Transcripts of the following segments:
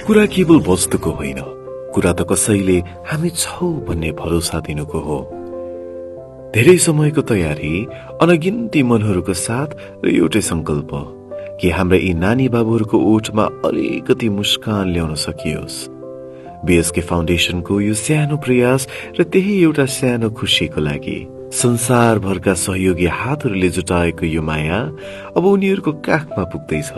कुरा केवल वस्तुको होइन, कुरा त कसैले हामी छौ भन्ने भरोसा दिनुको हो। धेरै समयको तयारी, अनगिन्ती मनहरूको साथ र एउटै संकल्प कि हाम्रा यी नानी बाबुहरूको ओठमा अलिकति मुस्कान ल्याउन सकियोस्। बीएसके फाउन्डेसनको यो सानो प्रयास र त्यही एउटा सानो खुशीको लागि संसारभरका सहयोगी हातहरूले जुटाएको यो माया अब उनीहरूको काखमा पुग्दैछ।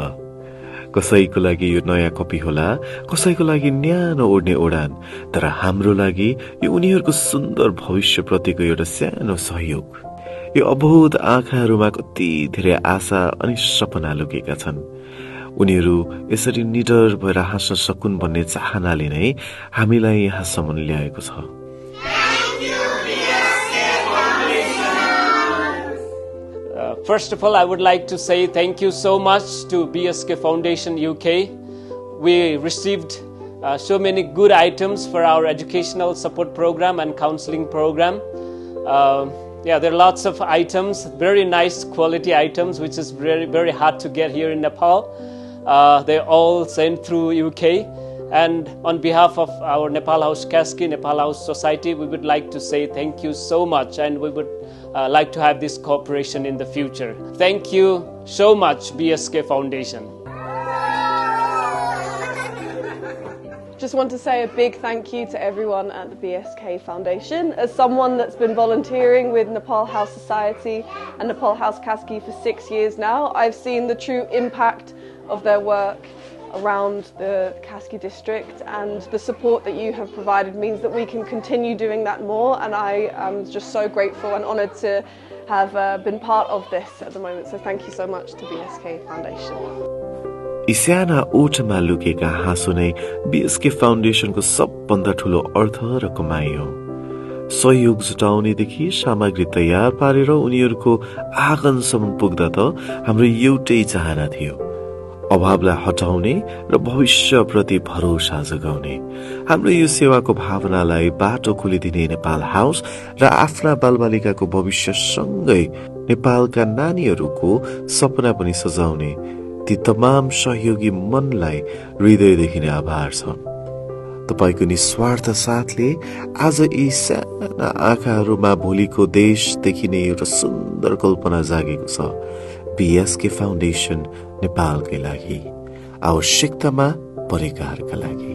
कसैको लागि यो नयाँ कपी होला, कसैको लागि न्यानो ओड्ने ओडान, तर हाम्रो लागि यो उनीहरूको सुन्दर भविष्यप्रतिको एउटा सानो सहयोग। यो अबोध आँखाहरूमा कति धेरै आशा अनि सपना लुकेका छन्। उनीहरू यसरी निडर भएर हाँस्न सकुन् भन्ने चाहनाले नै हामीलाई यहाँसम्म ल्याएको छ। First of all, I would like to say thank you so much to BSK Foundation UK. We received so many good items for our educational support program and counseling program. There are lots of items, very nice quality items, which is very, very hard to get here in Nepal. They're all sent through UK. And on behalf of our Nepal House Kasky, Nepal House Society, we would like to say thank you so much, and we would like to have this cooperation in the future. Thank you so much, BSK Foundation. Just want to say a big thank you to everyone at the BSK Foundation. As someone that's been volunteering with Nepal House Society and Nepal House Kasky for 6 years now, I've seen the true impact of their work around the Kasky district, and the support that you have provided means that we can continue doing that more, and I am just so grateful and honoured to have been part of this at the moment. So thank you so much to BSK Foundation. इसाना ओठमा लुकेका हाँसो नै BSK फाउन्डेसनको सबभन्दा ठूलो अर्थ र कमाई हो। सहयोग जुटाउनेदेखि सामग्री तयार पारेर उनीहरूको आँगनसम्म पुग्दा त हाम्रो एउटै चाहना थियो, अभावलाई हटाउने र भविष्यप्रति भरोसा जगाउने। हाम्रो यो सेवाको भावनालाई बाटो खोलिदिने नेपाल हाउस र आफ्ना बालबालिकाको भविष्यसँगै नेपालका नानीहरूको सपना पनि सजाउने ती तमाम सहयोगी मनलाई हृदयदेखि नै आभार छ। तपाईको निस्वार्थ साथले आज यी साना आँखाहरूमा भोलिको देश देखिने एउटा सुन्दर कल्पना जागेको छ। बीएसके फाउन्डेसन नेपालकै लागि, आवश्यकतामा परेकाहरूका लागि।